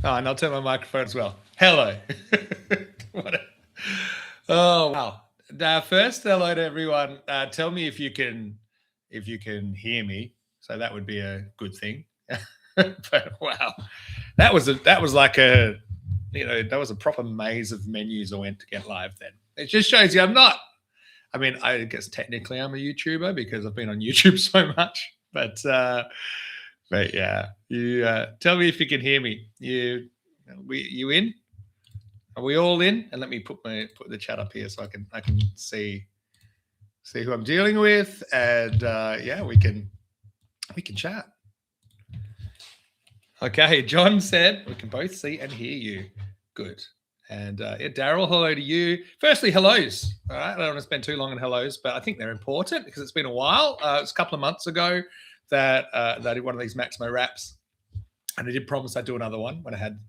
Oh, and I'll turn my microphone as well. Hello. Oh wow. First, hello to everyone. Tell me if you can hear me. So that would be a good thing. But wow, that was like a that was a proper maze of menus I went to get live. Then it just shows you I'm not. I mean, I guess technically I'm a YouTuber because I've been on YouTube so much. But yeah, you tell me if you can hear me. You in? Are we all in? And let me put the chat up here so I can see who I'm dealing with, and yeah, we can chat. Okay, John said we can both see and hear you. Good. And yeah, Daryl, hello to you. Firstly, hellos. All right, I don't want to spend too long on hellos, but I think they're important because it's been a while. It's a couple of months ago that I did one of these Maximo Wraps, and I did promise I'd do another one when I had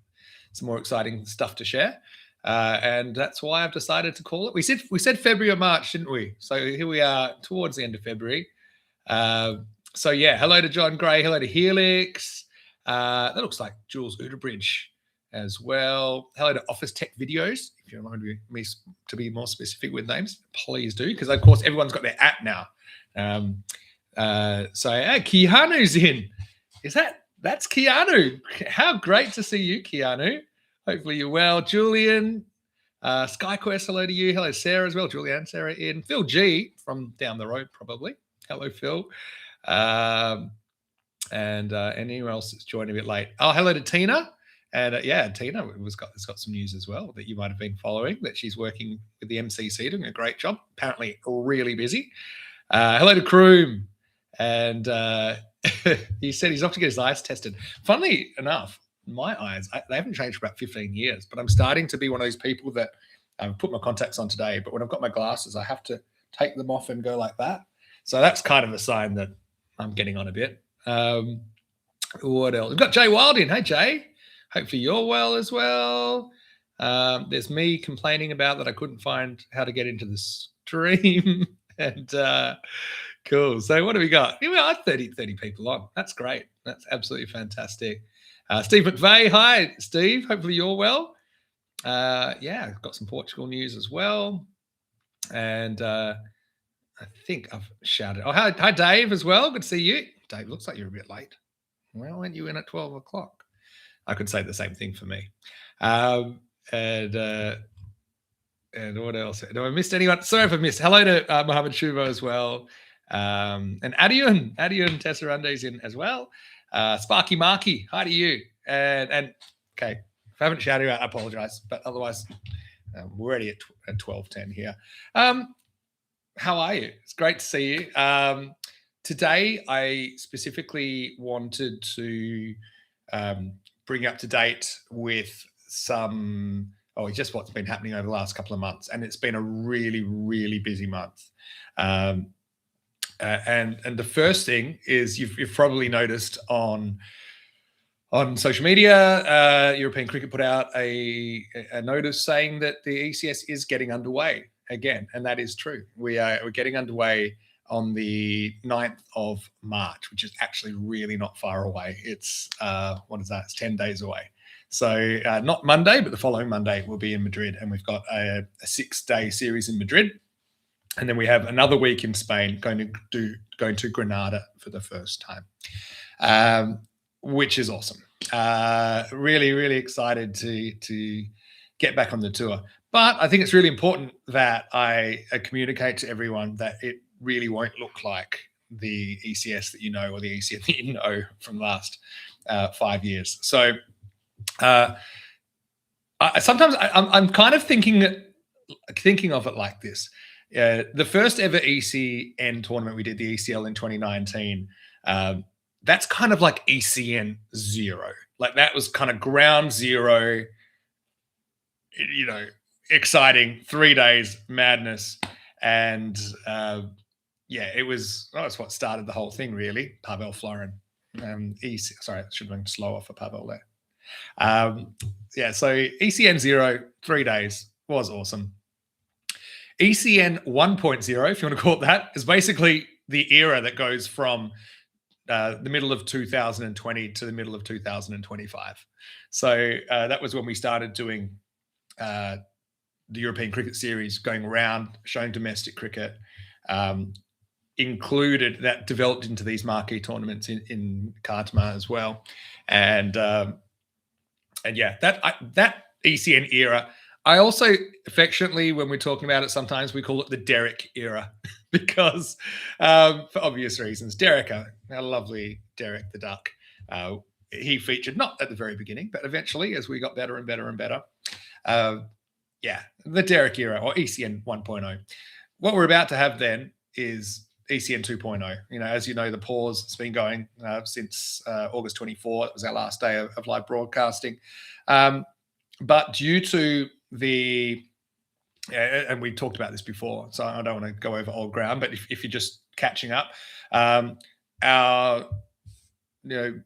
some more exciting stuff to share. And that's why I've decided to call it. We said February or March, didn't we? So here we are towards the end of February. So yeah, hello to John Gray. Hello to Helix. That looks like Jules Uderbridge as well. Hello to Office Tech Videos. If you want me to be more specific with names, please do, because of course everyone's got their app now. So Keanu's in. That's Keanu? How great to see you, Keanu. Hopefully you're well. Julian, SkyQuest, hello to you. Hello, Sarah as well. Julian and Sarah in. Phil G from down the road, probably. Hello, Phil. And anyone else that's joined a bit late. Oh, hello to Tina. And yeah, Tina has got some news as well that you might have been following, that she's working with the MCC, doing a great job. Apparently really busy. Hello to Kroom. And he said he's off to get his eyes tested. Funnily enough, my eyes, they haven't changed for about 15 years, but I'm starting to be one of those people that I've put my contacts on today, but when I've got my glasses, I have to take them off and go like that. So that's kind of a sign that I'm getting on a bit. What else? We've got Jay Wild in. Hey, Jay. Hopefully you're well as well. There's me complaining about that I couldn't find how to get into the stream. And cool. So what have we got? We got 30 people on. That's great. That's absolutely fantastic. Steve McVeigh. Hi, Steve. Hopefully you're well. Yeah, I've got some Portugal news as well. And I think I've shouted. Oh, hi, Dave as well. Good to see you. Dave, looks like you're a bit late. Well, weren't you in at 12 o'clock? I could say the same thing for me. And what else? Have I missed anyone? Sorry if I missed. Hello to Mohammed Shubo as well. And Adiun Tessarande's in as well. Sparky Marky, hi to you. And okay, if I haven't shouted out, I apologize. But otherwise, we're already at 12:10 here. How are you? It's great to see you. Today, I specifically wanted to bring up to date with just what's been happening over the last couple of months. And it's been a really, really busy month. And the first thing is you've probably noticed on social media, European Cricket put out a notice saying that the ECS is getting underway again, and that is true. We're getting underway on the 9th of March, which is actually really not far away. It's what is that? It's 10 days away. So not Monday, but the following Monday we'll be in Madrid, and we've got a 6-day series in Madrid. And then we have another week in Spain, going to Granada for the first time, which is awesome. Really, really excited to get back on the tour. But I think it's really important that I communicate to everyone that it really won't look like the ECS that you know, or the ECS that you know from the last 5 years. So sometimes I'm kind of thinking of it like this. The first ever ECN tournament we did, the ECL in 2019, that's kind of like ECN 0. Like that was kind of ground zero, exciting, 3 days, madness. And it was, that's what started the whole thing, really. Pavel Florin. Sorry, it should have been slower for Pavel there. So ECN 0, 3 days, was awesome. ECN 1.0, if you want to call it that, is basically the era that goes from the middle of 2020 to the middle of 2025. So that was when we started doing the European Cricket Series, going around showing domestic cricket. Included that developed into these marquee tournaments in Khartoum as well, and yeah, that ECN era. I also affectionately, when we're talking about it, sometimes we call it the Derek era because, for obvious reasons, Derek, our lovely Derek the Duck, he featured not at the very beginning, but eventually as we got better and better and better. Yeah, the Derek era, or ECN 1.0. What we're about to have then is ECN 2.0. You know, as you know, the pause has been going since August 24. It was our last day of live broadcasting. But due to and we talked about this before, so I don't want to go over old ground, but if you're just catching up, our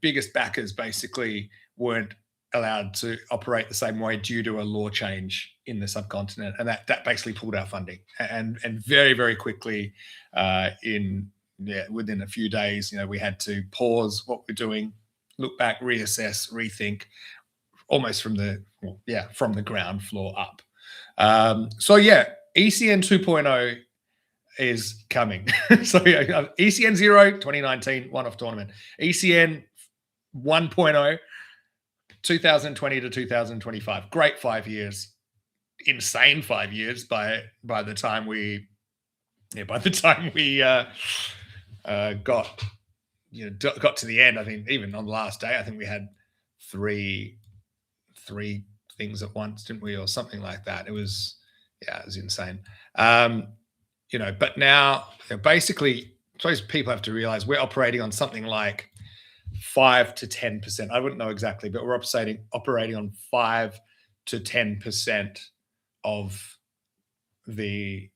biggest backers basically weren't allowed to operate the same way due to a law change in the subcontinent, and that basically pulled our funding. And very, very quickly, within a few days, we had to pause what we're doing, look back, reassess, rethink, almost from the ground floor up. So yeah, ECN 2.0 is coming. So ECN 0, 2019 one-off tournament. ECN 1.0, 2020 to 2025. Great 5 years. Insane 5 years by the time we got to the end. I think even on the last day, I think we had three things at once, didn't we, or something like that. It was insane. But now basically, I suppose people have to realize we're operating on something like 5 to 10%. I wouldn't know exactly, but we're operating on 5 to 10% of the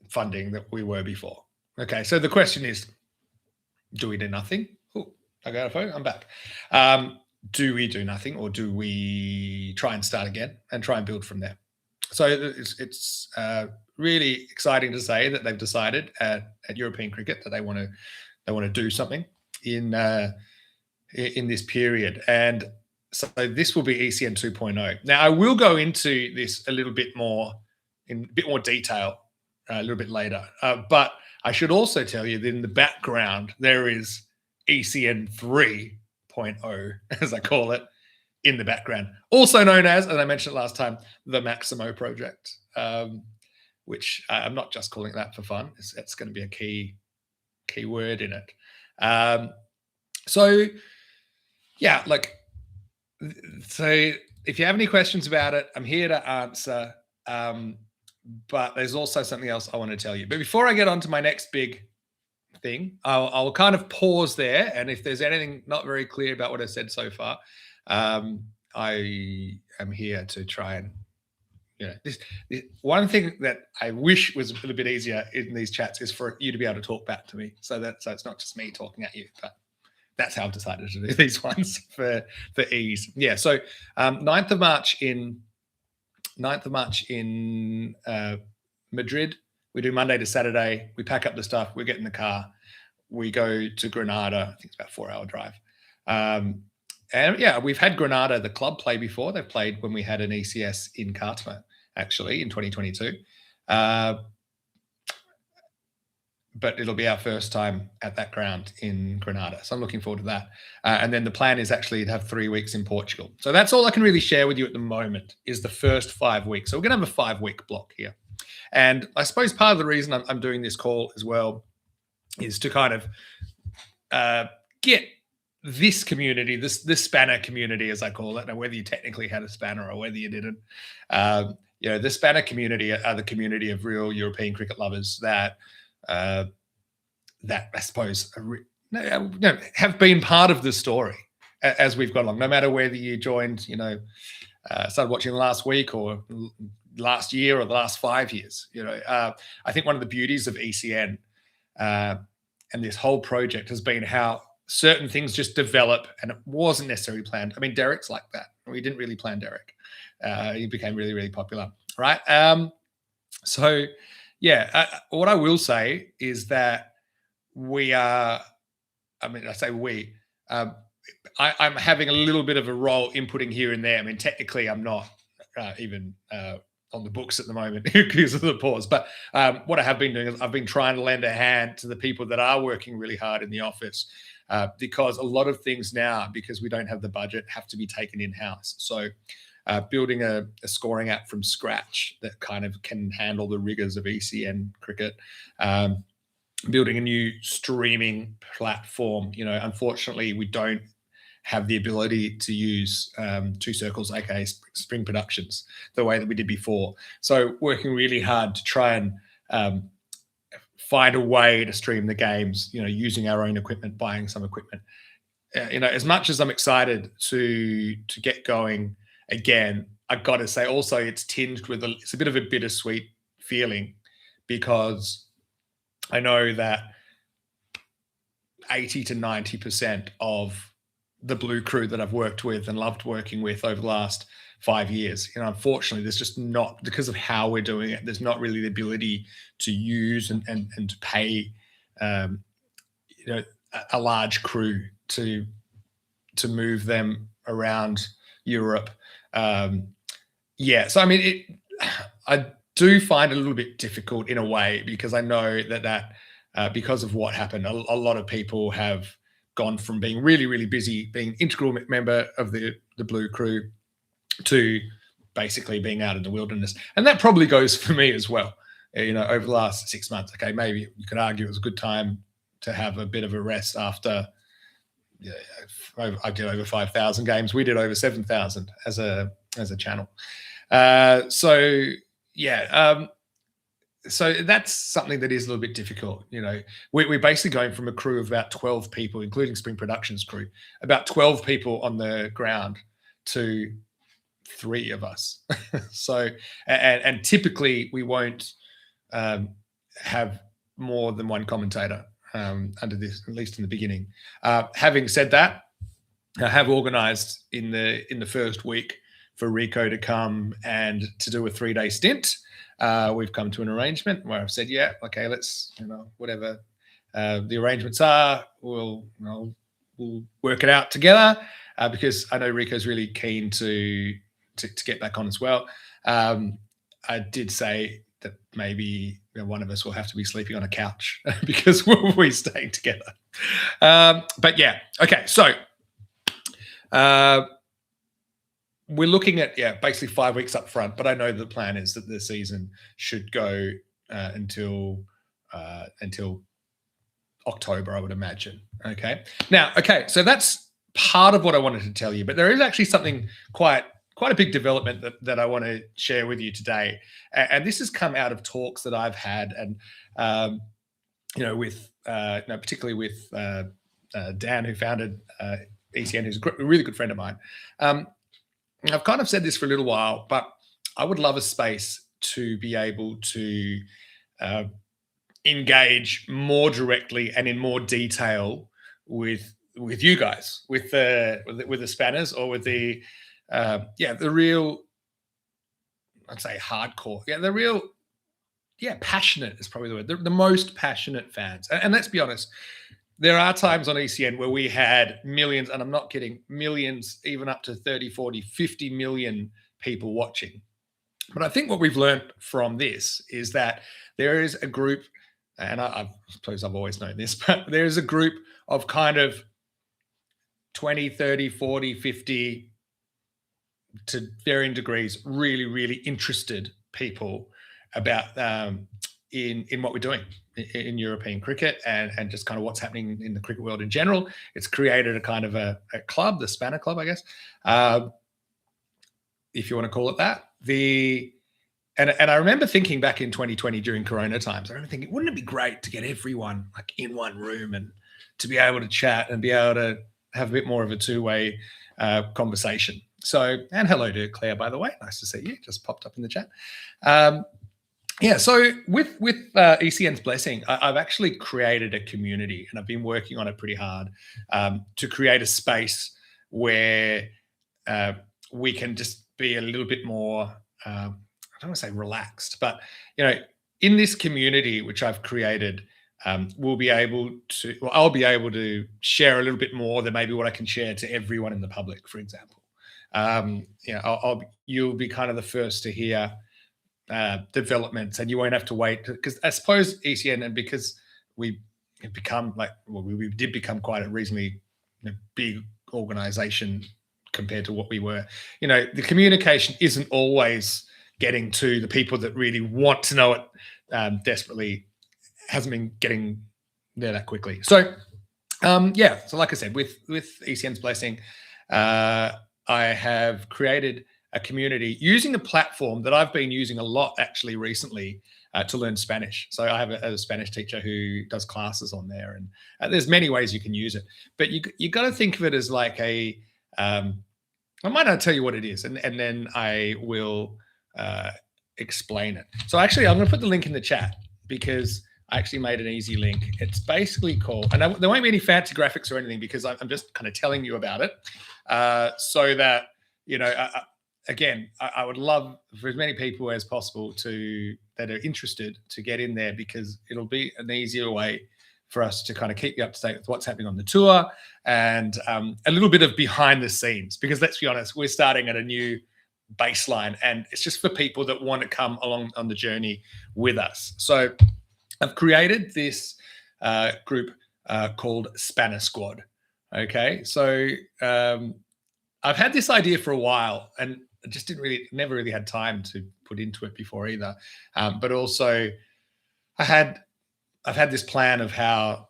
funding that we were before. Okay, so the question is, do we do nothing? Oh, I got a phone. I'm back. Do we do nothing, or do we try and start again and try and build from there? So it's really exciting to say that they've decided at European Cricket that they want to do something in this period, and so this will be ECN 2.0. Now I will go into this a little bit more detail a little bit later, but I should also tell you that in the background there is ECN 3.0, as I call it, in the background, also known as I mentioned it last time, the Maximo project, which I'm not just calling it that for fun. It's going to be a key word in it. So if you have any questions about it, I'm here to answer. But there's also something else I want to tell you. But before I get on to my next big thing, I'll kind of pause there. And if there's anything not very clear about what I said so far, I am here to try and, this one thing that I wish was a little bit easier in these chats is for you to be able to talk back to me. So it's not just me talking at you, but that's how I've decided to do these ones for ease. Yeah. So 9th of March in Madrid. We do Monday to Saturday. We pack up the stuff. We get in the car. We go to Granada. I think it's about a 4-hour drive. And yeah, we've had Granada, the club, play before. They've played when we had an ECS in Khartoum, actually, in 2022. But it'll be our first time at that ground in Granada. So I'm looking forward to that. And then the plan is actually to have 3 weeks in Portugal. So that's all I can really share with you at the moment is the first 5 weeks. So we're going to have a 5-week block here. And I suppose part of the reason I'm doing this call as well is to kind of get this community, this spanner community, as I call it, and whether you technically had a spanner or whether you didn't, the spanner community are the community of real European cricket lovers that I suppose have been part of the story as we've gone along. No matter whether you joined, started watching last week or last year or the last 5 years. I think one of the beauties of ECN and this whole project has been how certain things just develop, and it wasn't necessarily planned. I mean, Derek's like that. We didn't really plan Derek. He became really, really popular, right? So, yeah, what I will say is that we are I mean, I say we. Um, I'm having a little bit of a role inputting here and there. I mean, technically, I'm not even on the books at the moment because of the pause. But what I have been doing is I've been trying to lend a hand to the people that are working really hard in the office, because a lot of things now, because we don't have the budget, have to be taken in house. So building a scoring app from scratch that kind of can handle the rigors of ECN cricket. Building a new streaming platform. Unfortunately, we don't have the ability to use Two Circles, aka Spring Productions, the way that we did before. So working really hard to try and find a way to stream the games, using our own equipment, buying some equipment. As much as I'm excited to get going again, I've got to say also it's tinged with it's a bit of a bittersweet feeling, because I know that 80 to 90% of the Blue crew that I've worked with and loved working with over the last 5 years, unfortunately, there's just not, because of how we're doing it, there's not really the ability to use and to pay, a large crew to move them around Europe. So I mean, I do find it a little bit difficult in a way, because I know that because of what happened, a lot of people have gone from being really, really busy, being integral member of the Blue crew, to basically being out in the wilderness. And that probably goes for me as well. Over the last 6 months, okay, maybe you could argue it was a good time to have a bit of a rest after. I did over 5,000 games. We did over 7,000 as a channel. So that's something that is a little bit difficult. We're basically going from a crew of about 12 people, including Spring Productions crew, about 12 people on the ground, to 3 of us. So, and typically we won't have more than one commentator under this, at least in the beginning. Having said that, I have organised in the first week for Rico to come and to do a 3-day stint. We've come to an arrangement where I've said, yeah, okay, let's, whatever the arrangements are, we'll work it out together, because I know Rico's really keen to get back on as well. I did say that maybe one of us will have to be sleeping on a couch because we're staying together. But yeah, okay, so we're looking at basically 5 weeks up front, but I know the plan is that the season should go until October, I would imagine. Okay. Now, so that's part of what I wanted to tell you, but there is actually something quite a big development that I want to share with you today, and this has come out of talks that I've had, and with particularly with Dan, who founded ECN, who's a really good friend of mine. I've kind of said this for a little while, but I would love a space to be able to engage more directly and in more detail with you guys, with the spanners, or with the real, I'd say hardcore, the real, passionate is probably the word, the most passionate fans. And let's be honest, there are times on ECN where we had millions, and I'm not kidding, millions, even up to 30, 40, 50 million people watching. But I think what we've learned from this is that there is a group, and I suppose I've always known this, but there is a group of kind of 20, 30, 40, 50, to varying degrees, really, really interested people about in what we're doing in European cricket, and just kind of what's happening in the cricket world in general. It's created a kind of a club, the Spanner Club, I guess, if you want to call it that. And I remember thinking back in 2020 during Corona times, I remember thinking, wouldn't it be great to get everyone like in one room and to be able to chat and be able to have a bit more of a two-way conversation. So, and hello to Claire, by the way. Nice to see you. Just popped up in the chat. So with ECN's blessing, I've actually created a community, and I've been working on it pretty hard to create a space where we can just be a little bit more, I don't want to say relaxed, but, in this community which I've created, we'll be able to, well, I'll be able to share a little bit more than maybe what I can share to everyone in the public, for example. You'll be kind of the first to hear developments, and you won't have to wait, because I suppose ECN, and because we have become like, well, we did become quite a reasonably big organization compared to what we were. The communication isn't always getting to the people that really want to know it desperately. Hasn't been getting there that quickly. So so like I said, with ECN's blessing, I have created a community using a platform that I've been using a lot actually recently to learn Spanish. So I have a Spanish teacher who does classes on there, and there's many ways you can use it, but you got to think of it as like I might not tell you what it is, and then I will explain it. So actually, I'm going to put the link in the chat, because I actually made an easy link. It's basically called, and there won't be any fancy graphics or anything, because I'm just kind of telling you about it, so that, again, I would love for as many people as possible that are interested to get in there, because it'll be an easier way for us to kind of keep you up to date with what's happening on the tour, and a little bit of behind the scenes, because let's be honest, we're starting at a new baseline, and it's just for people that want to come along on the journey with us. So I've created this group called Spanner Squad. Okay, so I've had this idea for a while, and I just never really had time to put into it before either. But also, I've had this plan of how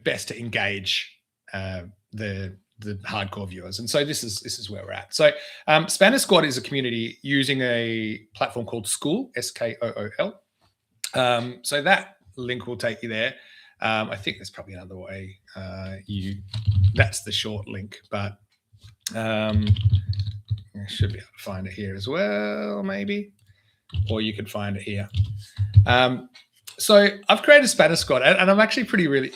best to engage the hardcore viewers, and so this is where we're at. So Spanner Squad is a community using a platform called Skool, Skool. So that link will take you there. I think there's probably another way. That's the short link, but I should be able to find it here as well, maybe, or you could find it here. So I've created a Spanner Squad, and I'm actually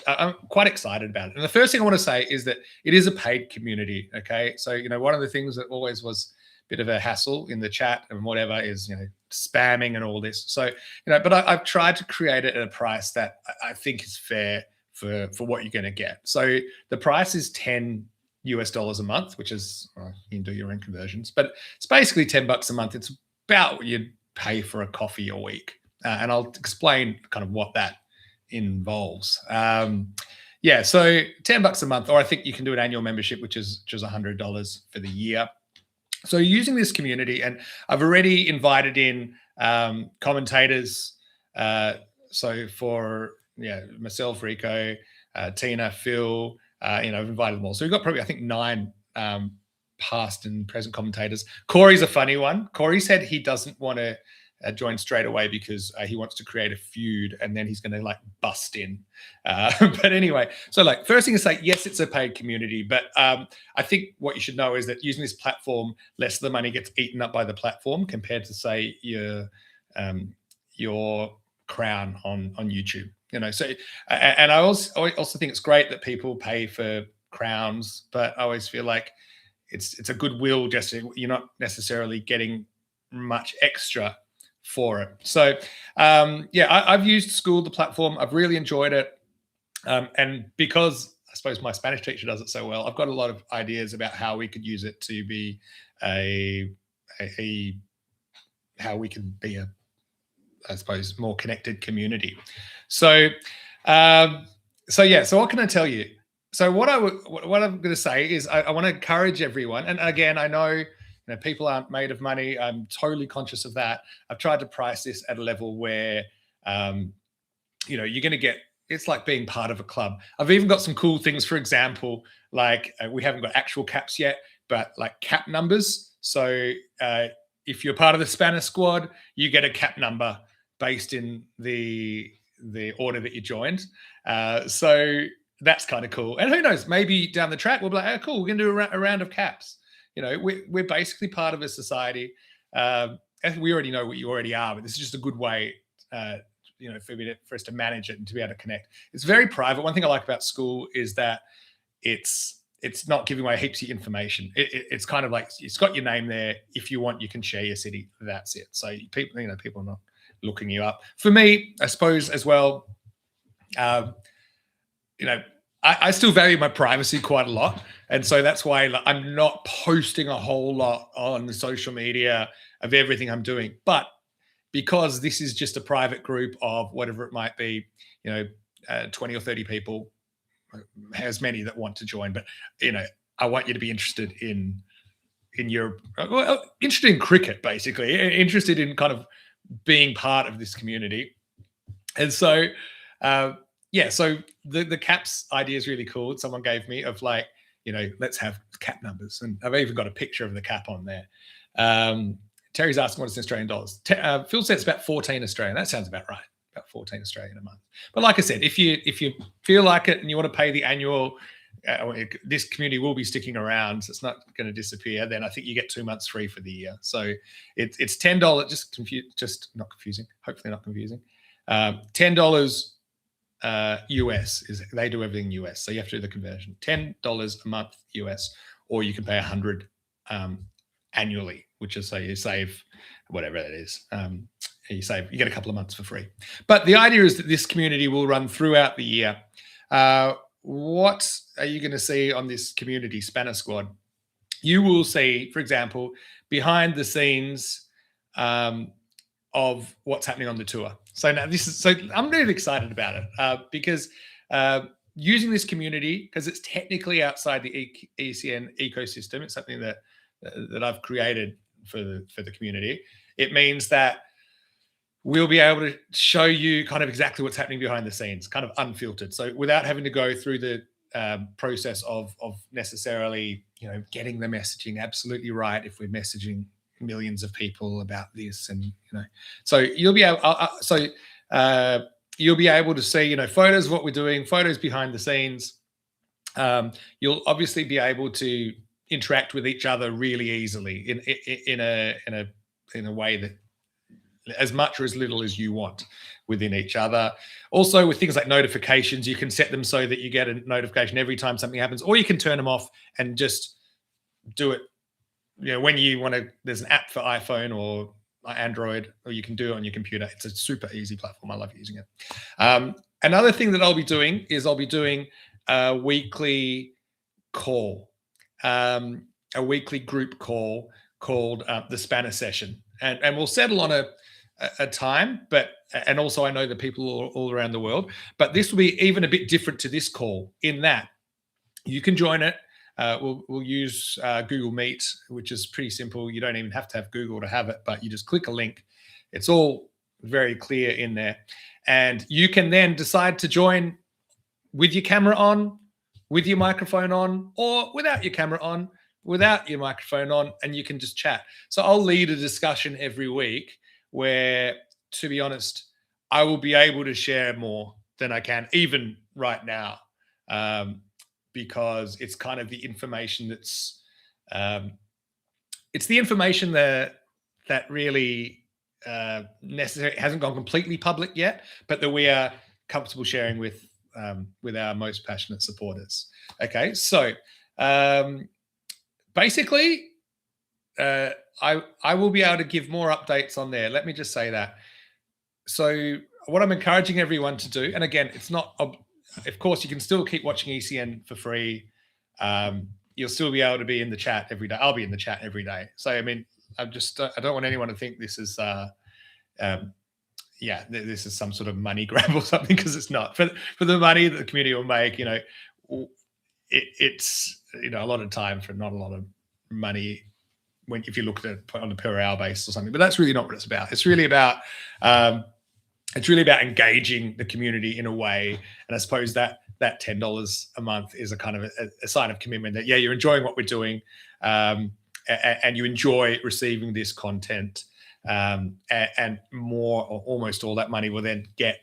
I'm quite excited about it. And the first thing I want to say is that it is a paid community. Okay, so one of the things that always was a bit of a hassle in the chat and whatever is spamming and all this. So but I've tried to create it at a price that I think is fair for what you're going to get. So the price is $10 a month, which is, you can do your own conversions, but it's basically $10 a month. It's about what you'd pay for a coffee a week, and I'll explain kind of what that involves. So $10 a month, or I think you can do an annual membership, which is $100 for the year. So using this community, and I've already invited in commentators. So for myself, Rico, Tina, Phil, I've invited them all. So we've got probably, I think, 9 past and present commentators. Corey's a funny one. Corey said he doesn't want to join straight away because he wants to create a feud, and then he's going to bust in. But anyway, so first thing to say, yes, it's a paid community, but I think what you should know is that using this platform, less of the money gets eaten up by the platform compared to, say, your crown on YouTube. So and I also think it's great that people pay for crowns, but I always feel like it's a goodwill gesture. You're not necessarily getting much extra for it. So I've used Skool, the platform. I've really enjoyed it, and because I suppose my Spanish teacher does it so well, I've got a lot of ideas about how we could use it to be how we can be a, I suppose, more connected community. So so what can I tell you? So what I'm going to say is I want to encourage everyone, and again, I know people aren't made of money. I'm totally conscious of that. I've tried to price this at a level where, you're going to get, it's like being part of a club. I've even got some cool things. For example, we haven't got actual caps yet, but cap numbers. So if you're part of the Spanner Squad, you get a cap number based in the order that you joined. So that's kind of cool. And who knows, maybe down the track, we'll be like, oh, cool, we're going to do a round of caps. We're basically part of a society. And we already know what you already are, but this is just a good way, for us to manage it and to be able to connect. It's very private. One thing I like about Skool is that it's not giving away heaps of information. It's kind of like, it's got your name there. If you want, you can share your city. That's it. So people are not looking you up. For me, I suppose as well, Um, you know, I still value my privacy quite a lot. And so that's why I'm not posting a whole lot on social media of everything I'm doing. But because this is just a private group of whatever it might be, 20 or 30 people, as many that want to join. But, I want you to be interested in your, well, interested in cricket, basically, interested in kind of being part of this community. And so, so the caps idea is really cool. Someone gave me of like, let's have cap numbers. And I've even got a picture of the cap on there. Terry's asking what is in Australian dollars. Phil said it's about 14 Australian. That sounds about right. About 14 Australian a month. But like I said, if you feel like it and you want to pay the annual, this community will be sticking around, so it's not going to disappear. Then I think you get 2 months free for the year. So it's $10. Just not confusing. Hopefully not confusing. $10 US is they do everything US, so you have to do the conversion. $10 a month US, or you can pay $100 annually, which is, so you save whatever that is. You get a couple of months for free. But the idea is that this community will run throughout the year. What are you going to see on this community Spanner Squad? You will see, for example, behind the scenes of what's happening on the tour. So now I'm really excited about it because using this community, because it's technically outside the ECN ecosystem, it's something that I've created for the community. It means that we'll be able to show you kind of exactly what's happening behind the scenes, kind of unfiltered. So without having to go through the process of necessarily, getting the messaging absolutely right if we're messaging millions of people about this, and so you'll be able to see photos of what we're doing, photos behind the scenes. You'll obviously be able to interact with each other really easily in a way that as much or as little as you want within each other. Also, with things like notifications, you can set them so that you get a notification every time something happens, or you can turn them off and just do it when you want to. There's an app for iPhone or Android, or you can do it on your computer. It's a super easy platform. I love using it. Another thing that I'll be doing is a weekly call, a weekly group call called the Spanner Session. And we'll settle on a time, and also I know that people all around the world, but this will be even a bit different to this call in that you can join it. We'll use Google Meet, which is pretty simple. You don't even have to have Google to have it, but you just click a link. It's all very clear in there. And you can then decide to join with your camera on, with your microphone on, or without your camera on, without your microphone on, and you can just chat. So I'll lead a discussion every week where, to be honest, I will be able to share more than I can even right now, because it's kind of the information that's it's the information that really necessary. It hasn't gone completely public yet, but that we are comfortable sharing with our most passionate supporters. Okay, so basically, I will be able to give more updates on there. Let me just say that. So what I'm encouraging everyone to do, and again, it's not, of course, you can still keep watching ECN for free. You'll still be able to be in the chat every day. I'll be in the chat every day. So, I mean, I don't want anyone to think this is, this is some sort of money grab or something, because it's not. For the money that the community will make, it's a lot of time for not a lot of money if you look at it on a per hour basis or something. But that's really not what it's about. It's really about engaging the community in a way. And I suppose that $10 a month is a kind of a sign of commitment that you're enjoying what we're doing, and you enjoy receiving this content, and more or almost all that money will then get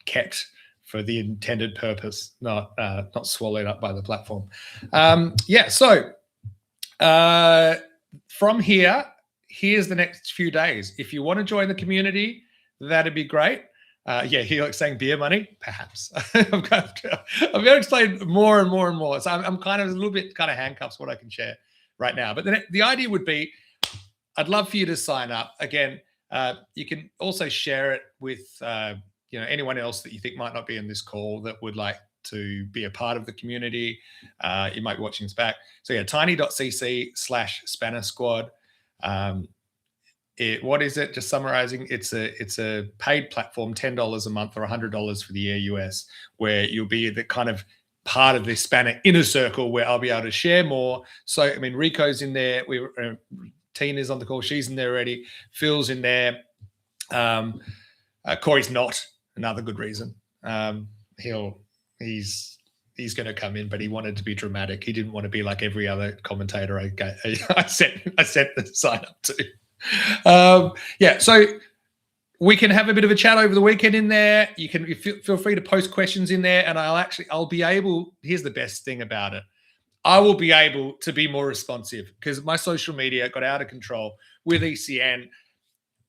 kept for the intended purpose, not swallowed up by the platform. From here's the next few days. If you want to join the community, that'd be great. He likes saying beer money, perhaps. I'm going to explain more and more and more. So I'm kind of a little bit kind of handcuffs what I can share right now. But the idea would be, I'd love for you to sign up. Again, you can also share it with anyone else that you think might not be in this call that would like to be a part of the community, you might be watching this back. So yeah, tiny.cc/Spanner Squad. What is it? Just summarizing, it's a paid platform, $10 a month or $100 for the year US, where you'll be the kind of part of this Spanner inner circle where I'll be able to share more. So, I mean, Rico's in there. Tina's on the call. She's in there already. Phil's in there. Corey's not. Another good reason. He's going to come in, but he wanted to be dramatic. He didn't want to be like every other commentator I sent the sign up to. So we can have a bit of a chat over the weekend in there. You can feel free to post questions in there, and I'll be able. Here's the best thing about it: I will be able to be more responsive because my social media got out of control with ECN,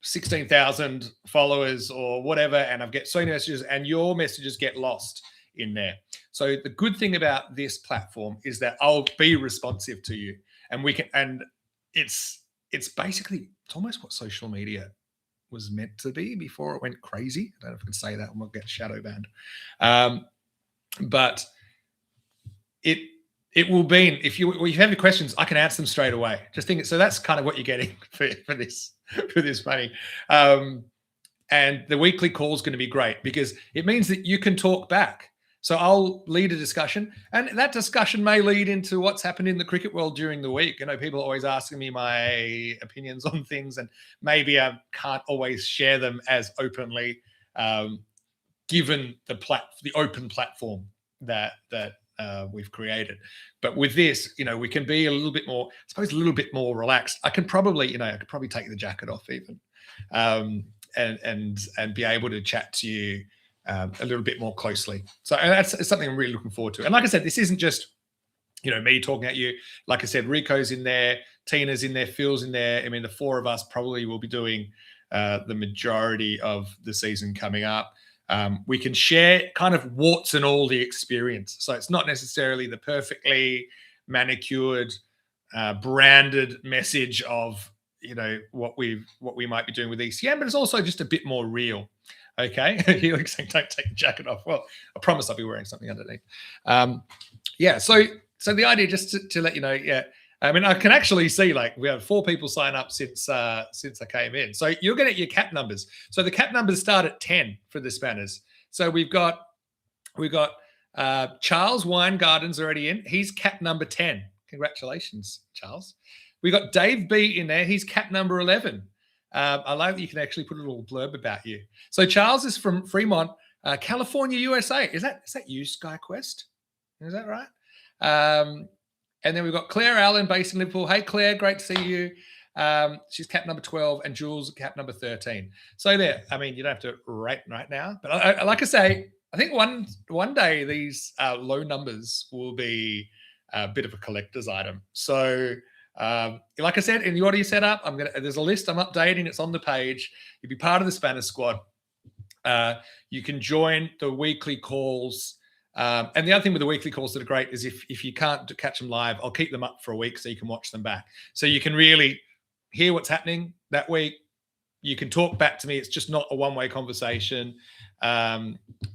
16,000 followers or whatever, and I've get so many messages, and your messages get lost in there. So the good thing about this platform is that I'll be responsive to you, and it's basically, it's almost what social media was meant to be before it went crazy. I don't know if I can say that, and we'll get shadow banned. But it will be, if you have any questions, I can answer them straight away. Just think, so that's kind of what you're getting for this money. And the weekly call is going to be great because it means that you can talk back. So I'll lead a discussion, and that discussion may lead into what's happened in the cricket world during the week. People are always asking me my opinions on things, and maybe I can't always share them as openly, given the open platform that we've created. But with this, we can be a little bit more, I suppose, a little bit more relaxed. I could probably take the jacket off even, and be able to chat to you a little bit more closely. So that's something I'm really looking forward to. And like I said, this isn't just, me talking at you. Like I said, Rico's in there, Tina's in there, Phil's in there. I mean, the four of us probably will be doing the majority of the season coming up. We can share kind of warts and all the experience. So it's not necessarily the perfectly manicured, branded message of, what we might be doing with ECM, but it's also just a bit more real. Okay, you're saying don't take the jacket off. Well, I promise I'll be wearing something underneath. So the idea, just to let you know, I mean, I can actually see we have 4 people sign up since I came in. So you're going to get your cap numbers. So the cap numbers start at 10 for the Spanners. So we've got Charles Weingarten's already in. He's cap number 10. Congratulations, Charles. We got Dave B in there. He's cap number 11. I like that you can actually put a little blurb about you. So Charles is from Fremont, California, USA. Is that you, SkyQuest? Is that right? And then we've got Claire Allen based in Liverpool. Hey, Claire, great to see you. She's cap number 12, and Jules cap number 13. So there, I mean, you don't have to rate right now, but I like I say, I think one day these low numbers will be a bit of a collector's item. So like I said, in the audio setup, there's a list I'm updating. It's on the page. You'll be part of the Spanner Squad. You can join the weekly calls. And the other thing with the weekly calls that are great is if you can't catch them live, I'll keep them up for a week so you can watch them back. So you can really hear what's happening that week. You can talk back to me. It's just not a one-way conversation.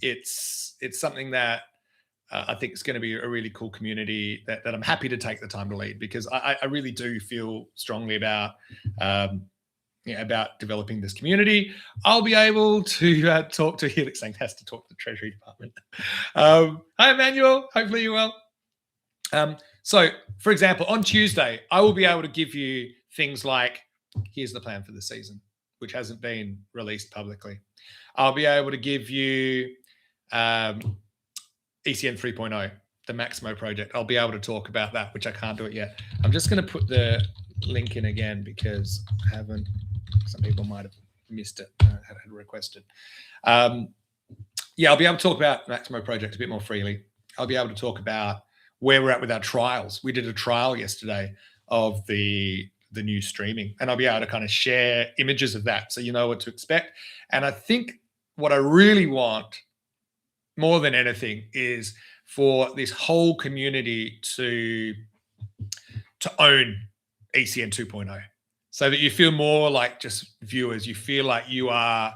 It's something that I think it's going to be a really cool community that I'm happy to take the time to lead, because I really do feel strongly about developing this community. I'll be able to talk to Helix saying has to talk to the Treasury Department. Hi, Emmanuel. Hopefully you're well. So, for example, on Tuesday, I will be able to give you things like, here's the plan for the season, which hasn't been released publicly. I'll be able to give you ECN 3.0, the Maximo project. I'll be able to talk about that, which I can't do it yet. I'm just going to put the link in again because some people might have missed it, had requested. I'll be able to talk about Maximo project a bit more freely. I'll be able to talk about where we're at with our trials. We did a trial yesterday of the new streaming, and I'll be able to kind of share images of that so you know what to expect. And I think what I really want more than anything is for this whole community to own ECN 2.0, so that you feel more like just viewers. You feel like you are,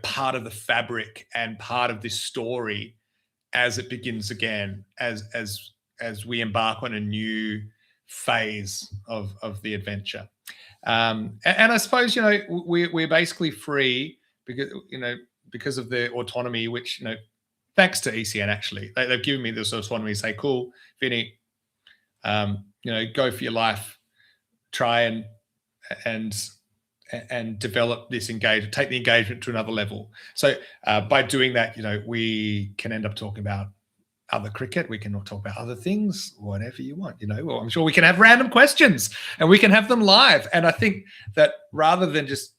part of the fabric and part of this story as it begins again, as we embark on a new phase of the adventure. And I suppose we're basically free because of the autonomy, which thanks to ECN actually they've given me this autonomy to say, cool, Vinny, go for your life, try and develop this engagement, take the engagement to another level. So by doing that, we can end up talking about other cricket. We can talk about other things, whatever you want. Well, I'm sure we can have random questions and we can have them live. And I think that rather than just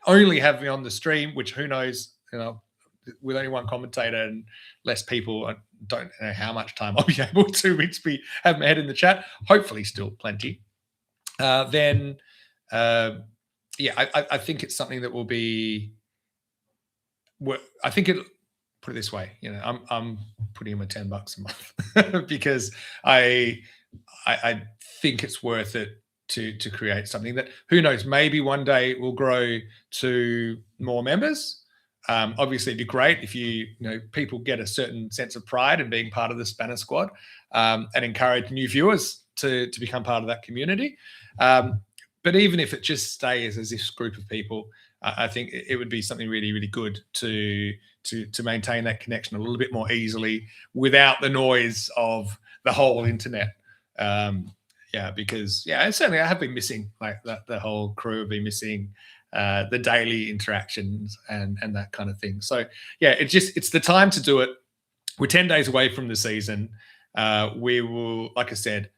only having on the stream, which who knows, with only one commentator and less people, I don't know how much time I'll be able to have my head in the chat. Hopefully, still plenty. Then. I think it's something that will be. I think it. Put it this way, I'm putting him $10 a month because I think it's worth it to create something that, who knows, maybe one day will grow to more members. Obviously, it'd be great if people get a certain sense of pride in being part of the Spanner squad, and encourage new viewers to become part of that community. But even if it just stays as this group of people, I think it would be something really, really good to maintain that connection a little bit more easily without the noise of the whole internet. Because certainly I have been missing the whole crew have been missing the daily interactions and that kind of thing. So it's the time to do it. We're 10 days away from the season. We will, like I said,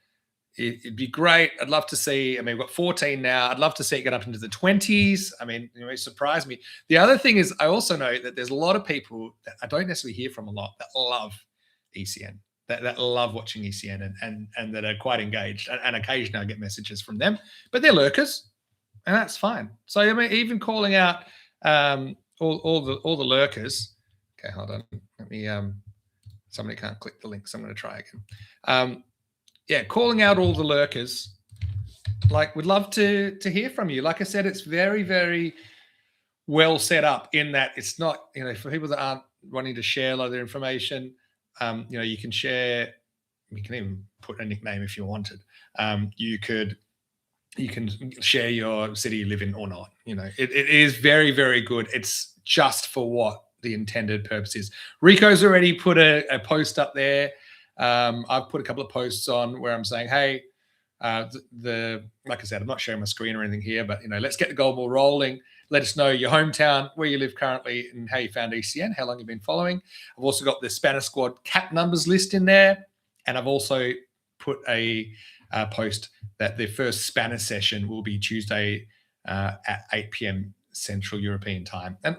it'd be great. I'd love to see. We've got 14 now. I'd love to see it get up into the 20s. It surprised me. The other thing is, I also know that there's a lot of people that I don't necessarily hear from a lot that love ECN, that love watching ECN and that are quite engaged. And occasionally I get messages from them, but they're lurkers, and that's fine. So even calling out all the lurkers. Okay, hold on. Let me. Somebody can't click the link, so I'm going to try again. Calling out all the lurkers, would love to hear from you. Like I said, it's very, very well set up in that it's not, for people that aren't wanting to share a lot of their information, you can share, you can even put a nickname if you wanted. You can share your city you live in or not. It is very, very good. It's just for what the intended purpose is. Rico's already put a post up there. I've put a couple of posts on where I'm saying, hey, like I said, I'm not sharing my screen or anything here, but let's get the gold ball rolling. Let us know your hometown, where you live currently, and how you found ECN, how long you've been following. I've also got the Spanner Squad cap numbers list in there, and I've also put a post that the first Spanner session will be Tuesday at 8 p.m. Central European time, and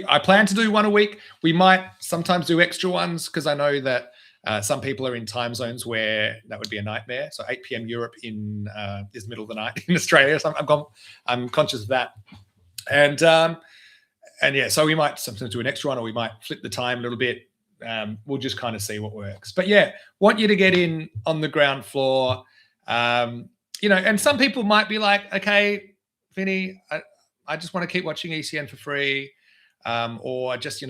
I plan to do one a week. We might sometimes do extra ones because I know that some people are in time zones where that would be a nightmare. So 8 p.m. Europe is middle of the night in Australia. So I'm conscious of that. And so we might sometimes do an extra one, or we might flip the time a little bit. We'll just kind of see what works. But want you to get in on the ground floor. And some people might be like, okay, Vinny, I just want to keep watching ECN for free. Or just,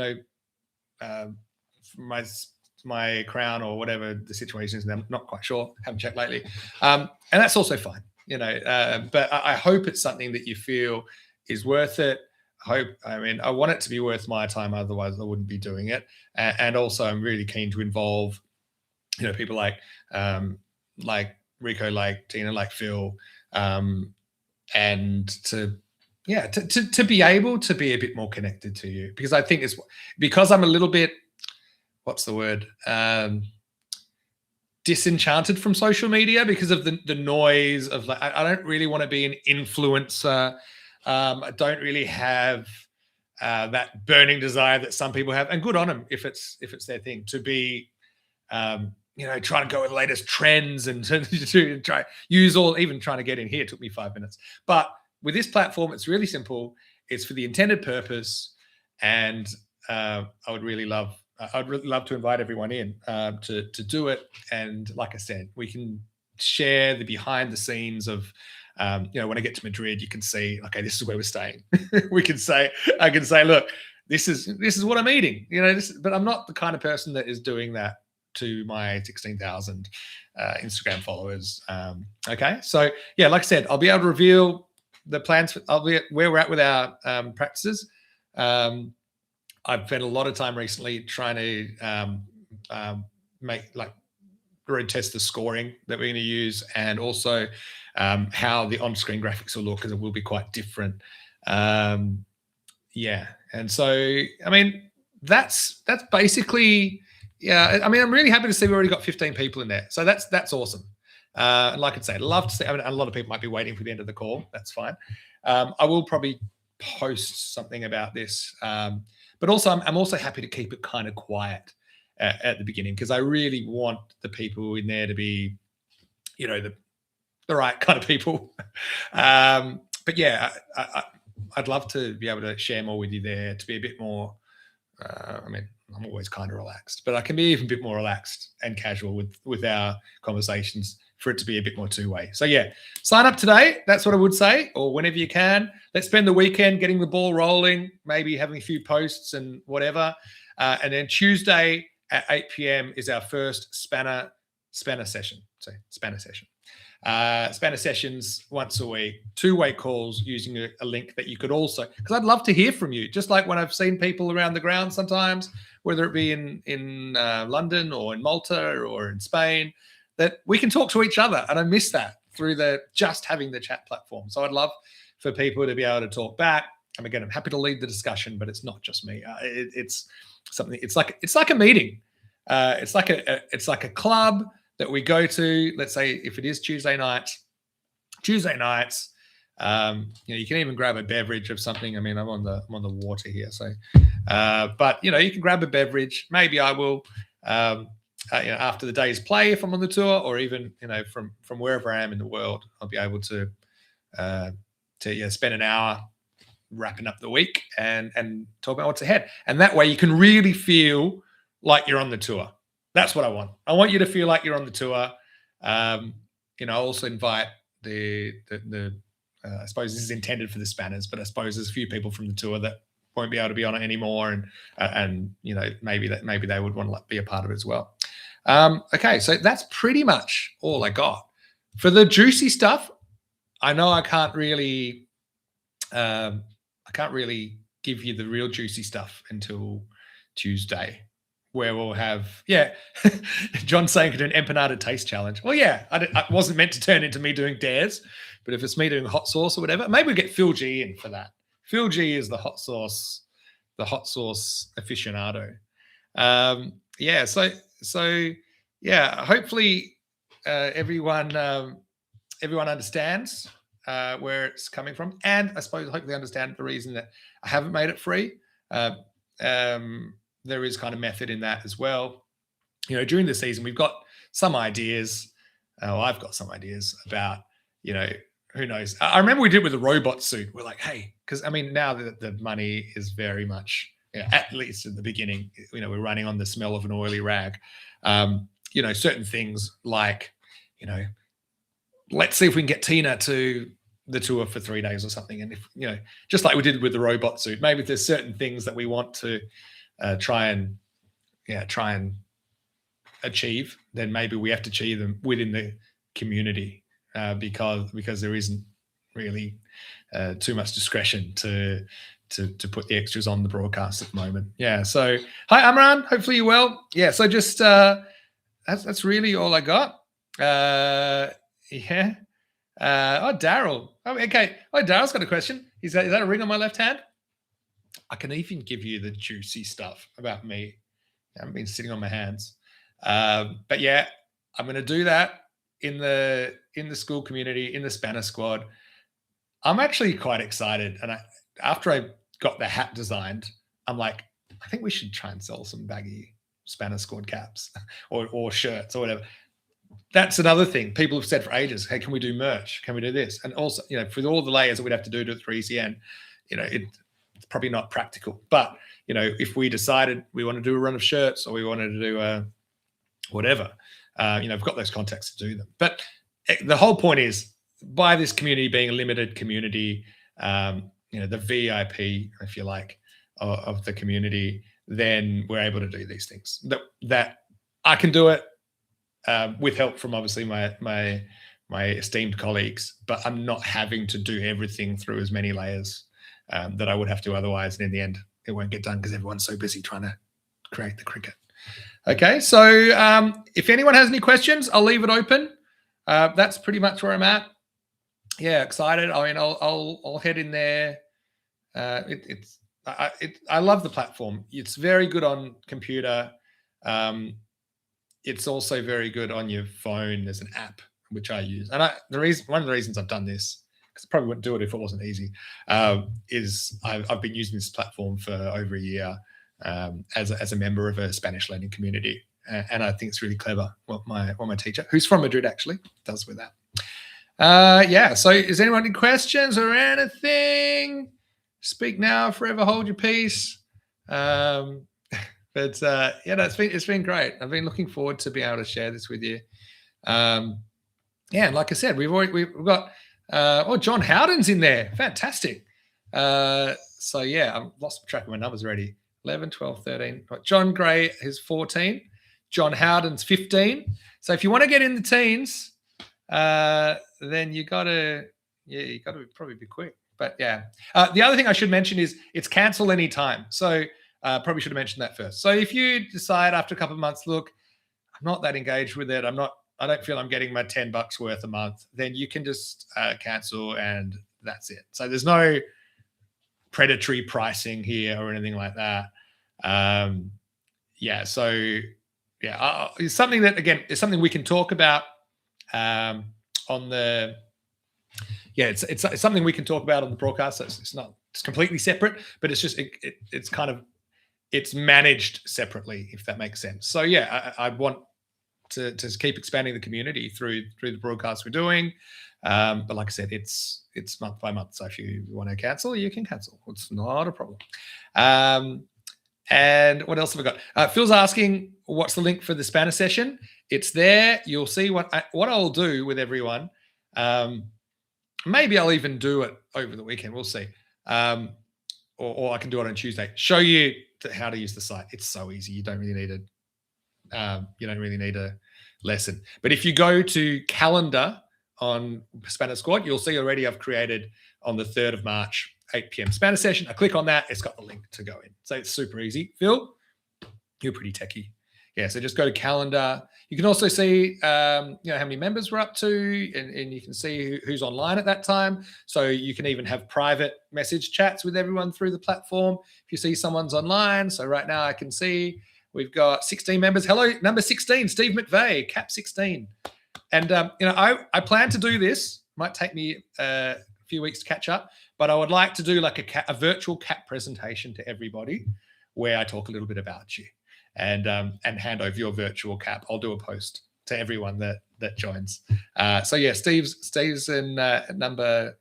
my crown or whatever the situation is, and I'm not quite sure, haven't checked lately. And that's also fine, but I hope it's something that you feel is worth it. I want it to be worth my time, otherwise I wouldn't be doing it. And also I'm really keen to involve, people like Rico, like Tina, like Phil, and to be able to be a bit more connected to you, because I think it's because I'm a little bit, what's the word? Disenchanted from social media because of the noise of I don't really want to be an influencer. I don't really have that burning desire that some people have, and good on them if it's their thing to be, trying to go with the latest trends and to try use even trying to get in here took me 5 minutes. But with this platform, it's really simple. It's for the intended purpose, and I'd really love to invite everyone in to do it. And like I said, we can share the behind the scenes of When I get to Madrid, you can see, okay, this is where we're staying. I can say, look, this is what I'm eating. But I'm not the kind of person that is doing that to my 16,000 Instagram followers. Okay, so yeah, like I said, I'll be able to reveal the plans. I'll be where we're at with our practices. I've spent a lot of time recently trying to make test the scoring that we're going to use, and also how the on-screen graphics will look, because it will be quite different. And so that's basically. Yeah, I'm really happy to see we've already got 15 people in there. So that's awesome. And like I say, I'd love to see. A lot of people might be waiting for the end of the call. That's fine. I will probably post something about this, but also I'm also happy to keep it kind of quiet at the beginning, because I really want the people in there to be, the right kind of people. But yeah, I'd love to be able to share more with you there, to be a bit more. I'm always kind of relaxed, but I can be even a bit more relaxed and casual with our conversations, for it to be a bit more two-way. So yeah, sign up today. That's what I would say, or whenever you can. Let's spend the weekend getting the ball rolling, maybe having a few posts and whatever. And then Tuesday at 8 p.m. is our first Spanner session. So Spanner session. Spanner sessions once a week, two-way calls using a link that you could also, because I'd love to hear from you, just like when I've seen people around the ground sometimes, whether it be in London or in Malta or in Spain, that we can talk to each other. And I miss that through just having the chat platform. So I'd love for people to be able to talk back. And again, I'm happy to lead the discussion, but it's not just me. It's something. It's like a meeting. It's like a club that we go to. Let's say if it is Tuesday nights, you can even grab a beverage of something. I'm on the water here, so but you can grab a beverage. Maybe I will after the day's play, if I'm on the tour, or even from wherever I am in the world, I'll be able to spend an hour wrapping up the week and talk about what's ahead. And that way you can really feel like you're on the tour. That's what I want. I want you to feel like you're on the tour. I also invite the I suppose this is intended for the Spanners, but I suppose there's a few people from the tour that won't be able to be on it anymore, and maybe they would want to be a part of it as well. Okay, so that's pretty much all I got for the juicy stuff. I know I can't really give you the real juicy stuff until Tuesday, where we'll have, John saying could do an empanada taste challenge. Well, yeah, I wasn't meant to turn into me doing dares, but if it's me doing hot sauce or whatever, maybe we get Phil G in for that. Phil G is the hot sauce aficionado. Hopefully everyone understands where it's coming from, and I suppose hopefully understand the reason that I haven't made it free. There is kind of method in that as well. During the season, we've got some ideas. I've got some ideas about, who knows? I remember we did with the robot suit. We're like, hey, because now that the money is very much, at least in the beginning, we're running on the smell of an oily rag. Certain things like, let's see if we can get Tina to the tour for 3 days or something. And if, just like we did with the robot suit, maybe there's certain things that we want to try and achieve, then maybe we have to achieve them within the community, because there isn't really too much discretion to put the extras on the broadcast at the moment. Yeah. So hi, Amran. Hopefully you're well. Yeah. So just that's really all I got. Yeah. Daryl. Oh, okay. Oh, Daryl's got a question. Is that a ring on my left hand? I can even give you the juicy stuff about me. I haven't been sitting on my hands. But yeah, I'm going to do that in the school community, in the Spanner squad. I'm actually quite excited. And after I got the hat designed, I'm like, I think we should try and sell some baggy Spanner squad caps or shirts or whatever. That's another thing. People have said for ages, hey, can we do merch? Can we do this? And also, for all the layers that we'd have to do to it through ECN, it's probably not practical. But, if we decided we want to do a run of shirts, or we wanted to do whatever, I've got those contacts to do them. But the whole point is, by this community being a limited community, the VIP, if you like, of the community, then we're able to do these things. That I can do it with help from obviously my esteemed colleagues, but I'm not having to do everything through as many layers that I would have to otherwise. And in the end, it won't get done because everyone's so busy trying to create the cricket. Okay, so if anyone has any questions, I'll leave it open. That's pretty much where I'm at. Yeah, excited. I mean, I'll head in there. I love the platform. It's very good on computer. It's also very good on your phone. There's an app which I use, and one of the reasons I've done this, because I probably wouldn't do it if it wasn't easy, is I've been using this platform for over a year as a member of a Spanish learning community, and I think it's really clever what my teacher, who's from Madrid actually, does with that. Yeah. So, is anyone any questions or anything? Speak now, forever hold your peace. But yeah, no, it's been great. I've been looking forward to being able to share this with you. Yeah, and like I said, we've got John Howden's in there. Fantastic. So yeah, I've lost track of my numbers already. 11, 12, 13. John Gray is 14. John Howden's 15. So if you want to get in the teens, then you gotta probably be quick. But yeah, the other thing I should mention is it's cancel anytime. So probably should have mentioned that first. So if you decide after a couple of months, look, I'm not that engaged with it, I don't feel I'm getting my $10 worth a month, then you can just cancel and that's it. So there's no predatory pricing here or anything like that. Yeah. So yeah, it's something that, again, is something we can talk about on the, yeah, it's something we can talk about on the broadcast. So it's completely separate, but it's just, it's managed separately, if that makes sense. So yeah, I want to keep expanding the community through the broadcasts we're doing. But like I said, it's month by month. So if you want to cancel, you can cancel. It's not a problem. And what else have we got? Phil's asking, what's the link for the Spanish session? It's there. You'll see what I'll do with everyone. Maybe I'll even do it over the weekend. We'll see. Or I can do it on Tuesday. Show you how to use the site. It's so easy. You don't really need a lesson. But if you go to calendar on Spanish Squad, you'll see already I've created on the 3rd of March, 8 p.m. Spanish session. I click on that. It's got the link to go in. So it's super easy. Phil, you're pretty techie. Yeah, so just go to calendar. You can also see, how many members we're up to, and you can see who's online at that time. So you can even have private message chats with everyone through the platform if you see someone's online. So right now I can see we've got 16 members. Hello, number 16, Steve McVeigh, Cap 16. And, I plan to do this. Might take me a few weeks to catch up, but I would like to do like a virtual Cap presentation to everybody where I talk a little bit about you. And hand over your virtual Cap. I'll do a post to everyone that joins. So yeah, Steve's in number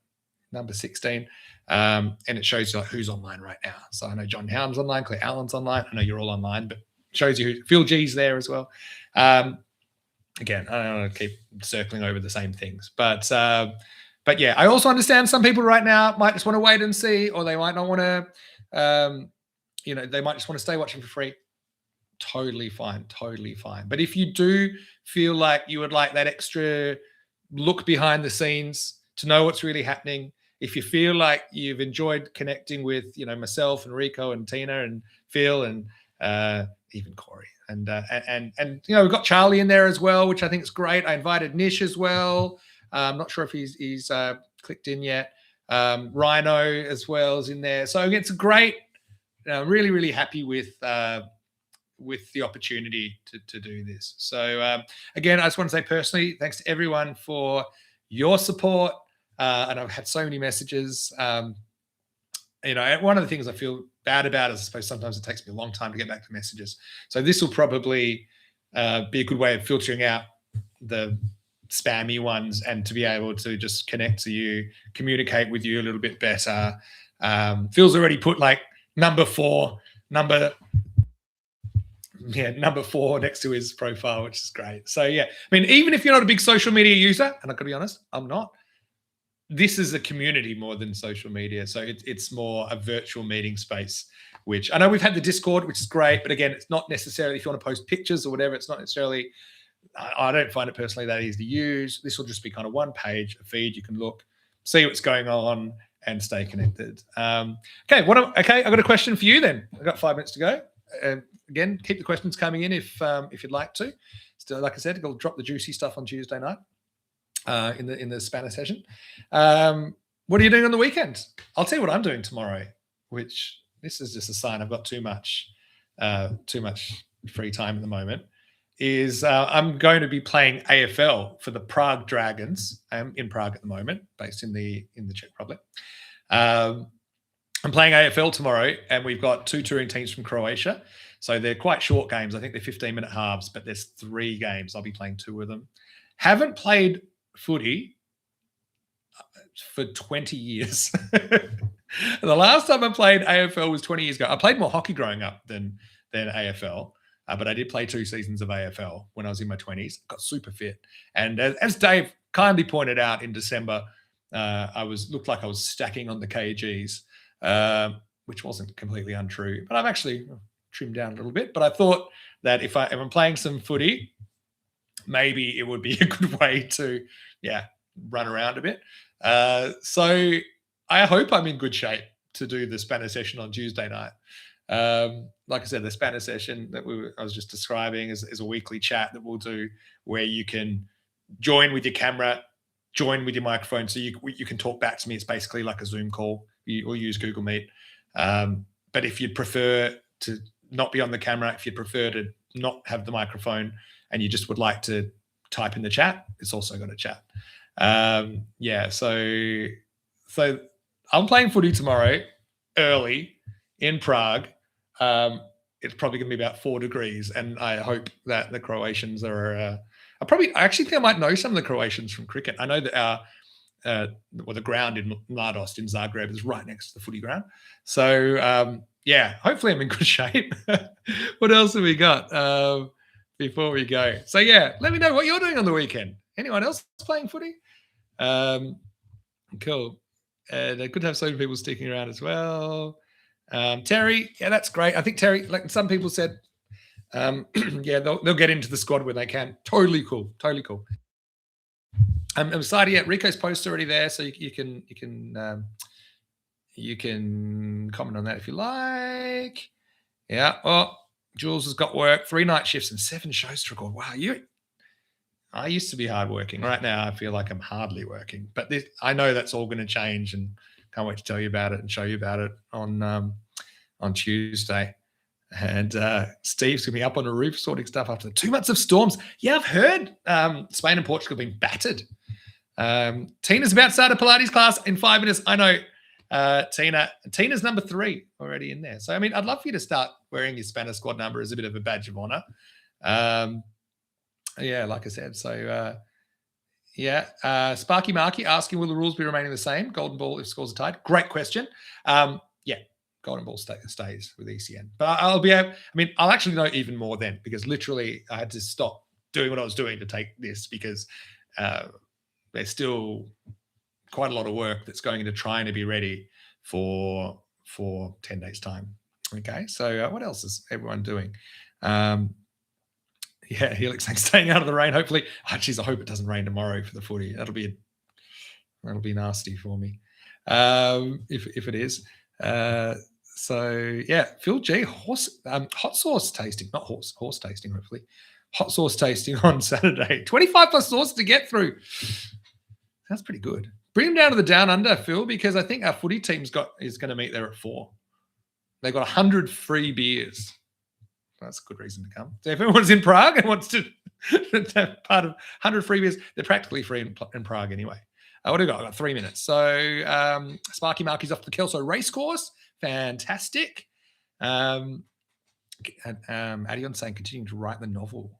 16, and it shows you like who's online right now. So I know John Howden's online, Claire Allen's online. I know you're all online, but shows you who. Phil G's there as well. Again, I don't want to keep circling over the same things, but yeah, I also understand some people right now might just want to wait and see, or they might not want to. They might just want to stay watching for free. Totally fine. But if you do feel like you would like that extra look behind the scenes to know what's really happening, if you feel like you've enjoyed connecting with, myself and Rico and Tina and Phil and even Corey and we've got Charlie in there as well, which I think is great. I invited Nish as well. I'm not sure if he's clicked in yet. Rhino as well is in there. So it's great. I'm really, really happy with the opportunity to do this. So again, I just want to say personally, thanks to everyone for your support. And I've had so many messages. One of the things I feel bad about is I suppose sometimes it takes me a long time to get back to messages. So this will probably be a good way of filtering out the spammy ones and to be able to just connect to you, communicate with you a little bit better. Phil's already put like number 4 next to his profile, which is great. So yeah, I mean, even if you're not a big social media user, and I've got to be honest, I'm not, this is a community more than social media. So it's more a virtual meeting space, which I know we've had the Discord, which is great. But again, it's not necessarily, if you want to post pictures or whatever, it's not necessarily, I don't find it personally that easy to use. This will just be kind of one page, a feed. You can look, see what's going on, and stay connected. Okay, I've got a question for you then. I've got 5 minutes to go. Again, keep the questions coming in if you'd like to. Still, like I said, I'll drop the juicy stuff on Tuesday night in the Spanish session. What are you doing on the weekend? I'll tell you what I'm doing tomorrow, which this is just a sign I've got too much free time at the moment. Is I'm going to be playing AFL for the Prague Dragons. I'm in Prague at the moment, based in the Czech Republic. I'm playing AFL tomorrow, and we've got 2 touring teams from Croatia. So they're quite short games. I think they're 15-minute halves, but there's 3 games. I'll be playing 2 of them. Haven't played footy for 20 years. The last time I played AFL was 20 years ago. I played more hockey growing up than AFL. But I did play 2 seasons of AFL when I was in my 20s. Got super fit. And as Dave kindly pointed out in December, looked like I was stacking on the kgs, which wasn't completely untrue. But I've actually trimmed down a little bit. But I thought that if I'm playing some footy, maybe it would be a good way to, run around a bit. So I hope I'm in good shape to do the Spanish session on Tuesday night. Like I said, the Spanish session that I was just describing is a weekly chat that we'll do where you can join with your camera, join with your microphone, so you can talk back to me. It's basically like a Zoom call. We'll use Google Meet. But if you'd prefer to not be on the camera, if you'd prefer to not have the microphone and you just would like to type in the chat, it's also got a chat. So I'm playing footy tomorrow early in Prague. It's probably going to be about 4 degrees, and I hope that the Croatians are. I actually think I might know some of the Croatians from cricket. I know that the ground in Mladost in Zagreb is right next to the footy ground. So hopefully I'm in good shape. What else have we got before we go? So let me know what you're doing on the weekend. Anyone else playing footy? Cool. Good to have so many people sticking around as well. Terry, that's great. I think Terry, like some people said, they'll get into the squad when they can. Totally cool. I'm excited. Rico's post already there, so you can comment on that if you like. Yeah. Oh, Jules has got work, 3 night shifts and 7 shows to record. Wow, I used to be hardworking. Right now, I feel like I'm hardly working. But I know that's all going to change, and can't wait to tell you about it and show you about it on Tuesday. And Steve's going to be up on the roof sorting stuff after 2 months of storms. Yeah, I've heard Spain and Portugal have been battered. Tina's about to start a Pilates class in 5 minutes. I know, Tina. Tina's number 3 already in there. So, I mean, I'd love for you to start wearing your Spanish squad number as a bit of a badge of honor. Like I said. So, Sparky Marky asking, will the rules be remaining the same? Golden ball if scores are tied. Great question. Golden ball stays with ECN. But I'll actually know even more then, because literally I had to stop doing what I was doing to take this, because there's still quite a lot of work that's going into trying to be ready for 10 days time. Okay, so what else is everyone doing? Helix saying staying out of the rain, hopefully. I hope it doesn't rain tomorrow for the footy. That'll be nasty for me if it is. Phil G, hot sauce tasting, not horse tasting, hopefully. Hot sauce tasting on Saturday. 25 plus sauce to get through. That's pretty good. Bring them down to the Down Under, Phil, because I think our footy team's is going to meet there at 4. They've got 100 free beers. That's a good reason to come. So if everyone's in Prague and wants to have part of 100 free beers, they're practically free in Prague anyway. What do we got? I've got 3 minutes. So Sparky Marky's off the Kelso racecourse. Fantastic. Adion saying continuing to write the novel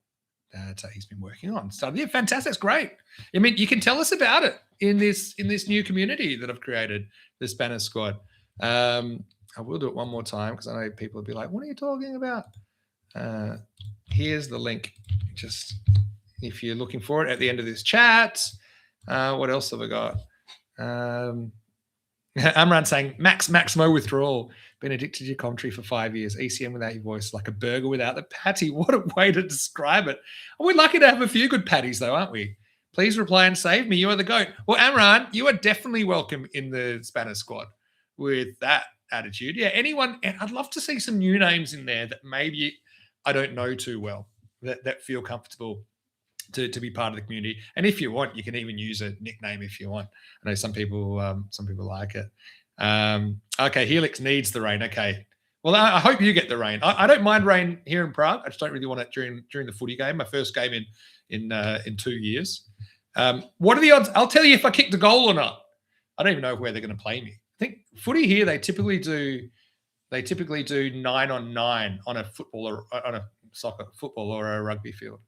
that he's been working on. So fantastic. That's great. I mean, you can tell us about it in this new community that I've created, the Spanish Squad. I will do it one more time because I know people will be like, what are you talking about? Here's the link. Just if you're looking for it at the end of this chat. What else have I got? Um, Amran saying, Maximo withdrawal. Been addicted to your commentary for 5 years. ECM without your voice, like a burger without the patty. What a way to describe it. We're lucky to have a few good patties, though, aren't we? Please reply and save me. You are the GOAT. Well, Amran, you are definitely welcome in the Spanish squad with that attitude. Yeah, anyone, and I'd love to see some new names in there that maybe I don't know too well, that feel comfortable to be part of the community. And if you want, you can even use a nickname if you want. I know some people like it. Okay, Helix needs the rain. Okay. Well, I hope you get the rain. I don't mind rain here in Prague. I just don't really want it during the footy game. My first game in 2 years. What are the odds? I'll tell you if I kicked a goal or not. I don't even know where they're going to play me. I think footy here they typically do 9-on-9 on a football or a rugby field.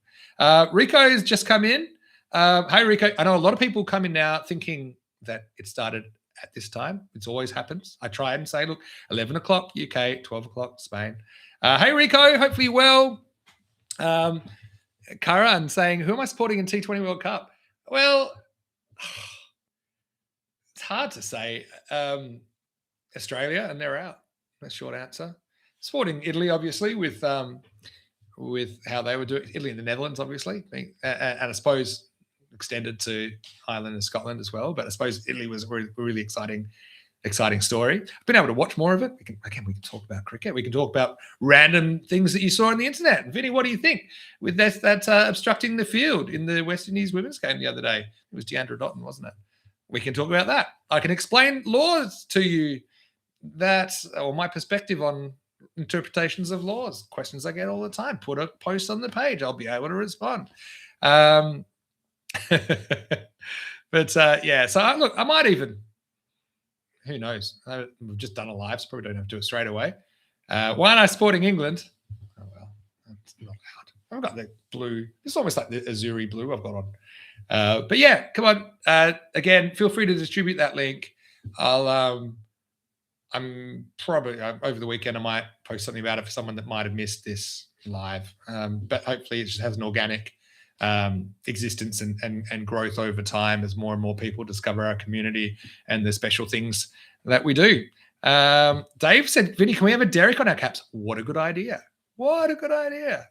Rico's just come in. Hey, Rico. I know a lot of people come in now thinking that it started at this time. It always happens. I try and say, look, 11 o'clock UK, 12 o'clock Spain. Hey, Rico. Hopefully well. Karan saying, who am I supporting in T20 World Cup? Well, it's hard to say. Australia, and they're out. That's a short answer. Supporting Italy, obviously, with how they were doing. Italy and the Netherlands, obviously, and I suppose extended to Ireland and Scotland as well. But I suppose Italy was a really exciting story. I've been able to watch more of it. We can talk about cricket. We can talk about random things that you saw on the internet. Vinny, what do you think with that obstructing the field in the West Indies women's game the other day? It was Deandra Dotton, wasn't it? We can talk about that. I can explain laws to you or my perspective on interpretations of laws, questions I get all the time. Put a post on the page. I'll be able to respond. But yeah, so I might even, who knows? We've just done a live, so probably don't have to do it straight away. Why aren't I supporting England? Oh, well, that's not loud. I've got the blue. It's almost like the Azuri blue I've got on. But yeah, come on. Again, feel free to distribute that link. I'm probably over the weekend, I might post something about it for someone that might have missed this live. But hopefully it just has an organic existence and growth over time as more and more people discover our community and the special things that we do. Dave said, Vinny, can we have a Derek on our caps? What a good idea. What a good idea.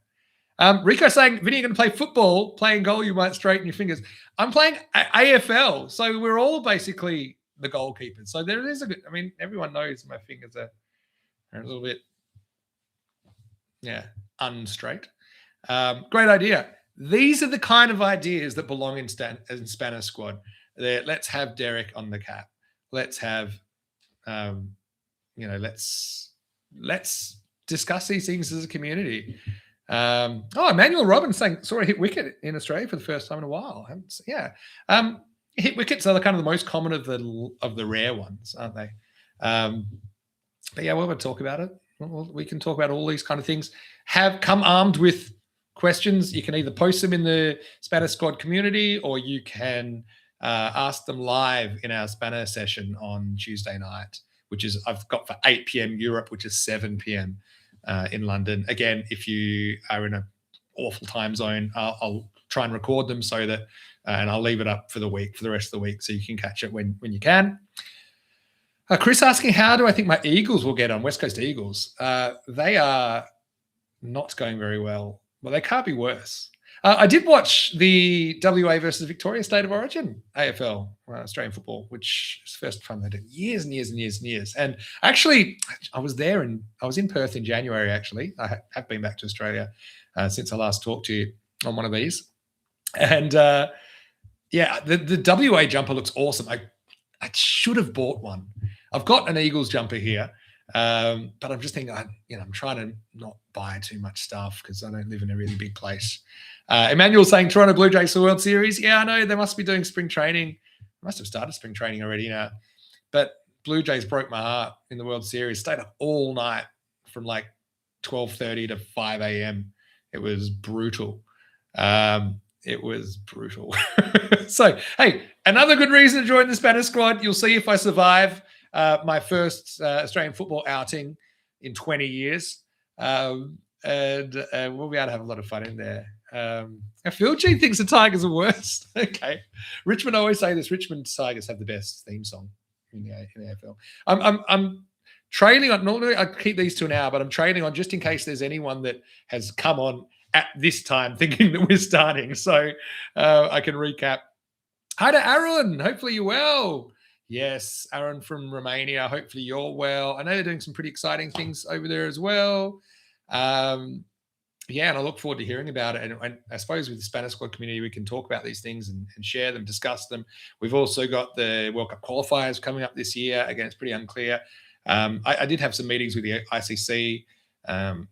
Rico saying, Vinny, you're going to play football, playing goal, you might straighten your fingers. I'm playing AFL, so we're all basically the goalkeepers. So there is everyone knows my fingers are a little bit, unstraight. Great idea. These are the kind of ideas that belong in Spanish squad. Let's have Derek on the cap. Let's have, let's discuss these things as a community. Emmanuel Robbins saying, saw a hit wicket in Australia for the first time in a while. Hit wickets are kind of the most common of the rare ones, aren't they? But yeah, we'll talk about it. We can talk about all these kind of things. Come armed with questions. You can either post them in the Spanish squad community, or you can ask them live in our Spanish session on Tuesday night, which is I've got for 8 p.m. Europe, which is 7 p.m. In London. Again, if you are in an awful time zone, I'll try and record them so that, and I'll leave it up for the rest of the week, so you can catch it when you can. Chris asking, how do I think my Eagles will get on? West Coast Eagles. They are not going very well. Well, they can't be worse. I did watch the WA versus Victoria State of Origin AFL, Australian football, which is the first time they did years and years and years and years. And actually, I was there and I was in Perth in January, actually. I have been back to Australia since I last talked to you on one of these. And the WA jumper looks awesome. I should have bought one. I've got an Eagles jumper here, but I'm just thinking, I'm trying to not buy too much stuff because I don't live in a really big place. Emmanuel saying Toronto Blue Jays for World Series. Yeah, I know they must be doing spring training. They must have started spring training already now. But Blue Jays broke my heart in the World Series. Stayed up all night from like 12:30 to 5 a.m. It was brutal. So, hey, another good reason to join the Spanish squad. You'll see if I survive my first Australian football outing in 20 years. And we'll be able to have a lot of fun in there. Phil G thinks the Tigers are worse. Okay. Richmond, I always say this, Richmond Tigers have the best theme song in the AFL. I'm trailing on, normally I keep these to an hour, but I'm trailing on just in case there's anyone that has come on at this time thinking that we're starting. So I can recap. Hi to Aaron. Hopefully you're well. Yes, Aaron from Romania. Hopefully you're well. I know they're doing some pretty exciting things over there as well. Yeah, and I look forward to hearing about it. And I suppose with the Spanish squad community, we can talk about these things and share them, discuss them. We've also got the World Cup qualifiers coming up this year. Again, it's pretty unclear. I did have some meetings with the ICC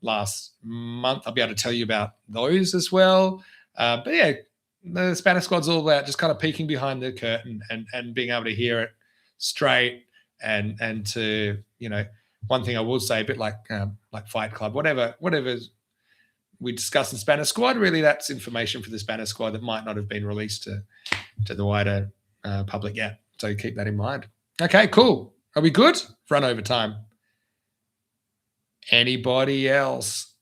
last month. I'll be able to tell you about those as well. But yeah, the Spanish squad's all about just kind of peeking behind the curtain and being able to hear it straight and to, you know, one thing I will say, a bit like Fight Club, whatever we discuss in Spanish squad, really that's information for the Spanish squad that might not have been released to the wider public yet. So keep that in mind. Okay, cool. Are we good? Run over time. Anybody else?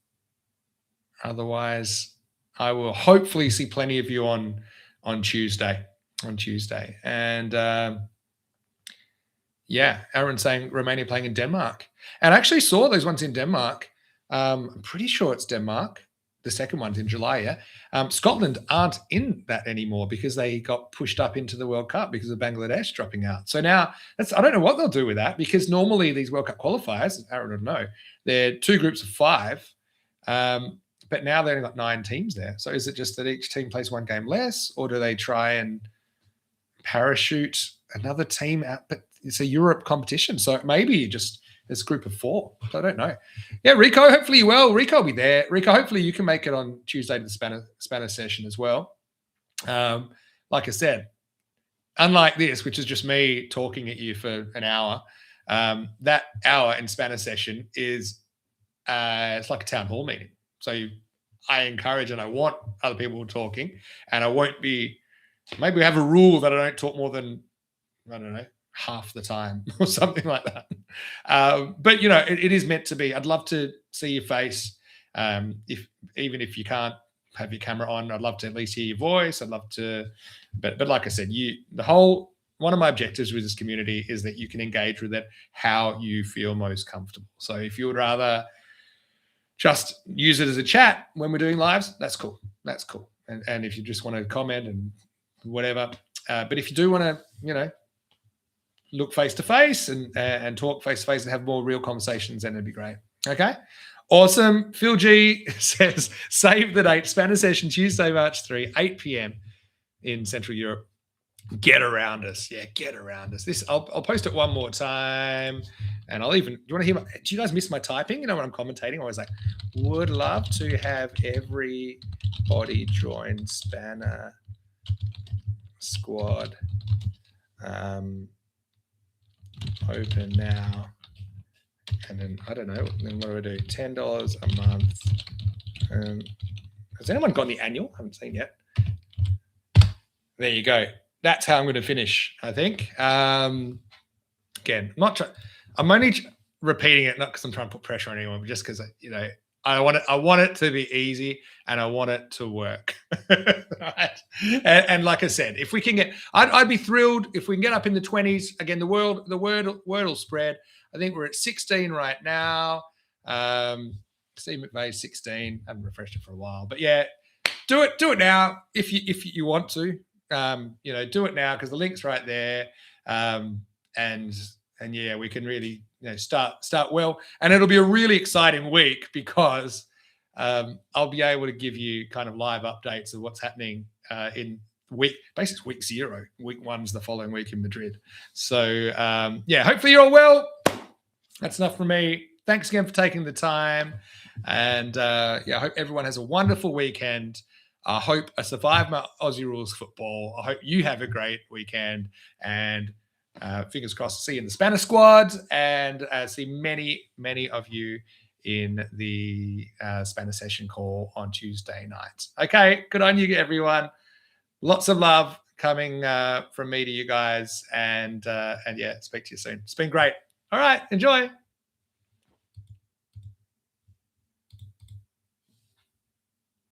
Otherwise, I will hopefully see plenty of you on Tuesday. And yeah, Aaron saying Romania playing in Denmark. And I actually saw those ones in Denmark. I'm pretty sure it's Denmark. The second one's in July, yeah. Scotland aren't in that anymore because they got pushed up into the World Cup because of Bangladesh dropping out. So now, I don't know what they'll do with that, because normally these World Cup qualifiers, Aaron would know, they're 2 groups of 5, but now they've only got 9 teams there. So is it just that each team plays 1 game less, or do they try and parachute another team out? But it's a Europe competition, so maybe just it's a group of 4. So I don't know. Yeah, Rico, hopefully you will. Rico will be there. Rico, hopefully you can make it on Tuesday to the Spanish session as well. Like I said, unlike this, which is just me talking at you for an hour, that hour in Spanish session is it's like a town hall meeting. So I encourage and I want other people talking, and I won't be, maybe we have a rule that I don't talk more than, I don't know, half the time or something like that. But you know, it is meant to be. I'd love to see your face. Even if you can't have your camera on, I'd love to at least hear your voice. I'd love to, but like I said, one of my objectives with this community is that you can engage with it how you feel most comfortable. So if you would rather just use it as a chat when we're doing lives, that's cool. That's cool. And if you just want to comment and whatever, but if you do want to, you know, look face to face and talk face to face and have more real conversations, then it'd be great. Okay. Awesome. Phil G says, save the date. Spanish session Tuesday, March 3, 8 p.m. in Central Europe. Get around us. Yeah, get around us. I'll post it one more time. And I'll even, do you want to hear do you guys miss my typing? You know, when I'm commentating, I was like, would love to have everybody join Spanner Squad. Open now. And then, I don't know, then what do I do? $10 a month. Has anyone got the annual? I haven't seen yet. There you go. That's how I'm going to finish, I think. Again, I'm only repeating it, not because I'm trying to put pressure on anyone, but just because, you know, I want it to be easy and I want it to work. Right? And like I said, if we can I'd be thrilled if we can get up in the 20s. Again, the word will spread. I think we're at 16 right now. Steve McVeigh's 16. I haven't refreshed it for a while, but yeah, do it now if you want to. You know, do it now because the link's right there. And yeah, we can really, you know, start well, and it'll be a really exciting week because I'll be able to give you kind of live updates of what's happening in basically week 0. Week 1's the following week in Madrid. So yeah, hopefully you're all well. That's enough from me. Thanks again for taking the time, and yeah, I hope everyone has a wonderful weekend. I hope I survive my Aussie rules football. I hope you have a great weekend, and fingers crossed to see you in the Spanish squad, and see many of you in the Spanish session call on Tuesday night. Okay, good on you, everyone. Lots of love coming from me to you guys, and yeah, speak to you soon. It's been great. All right, enjoy.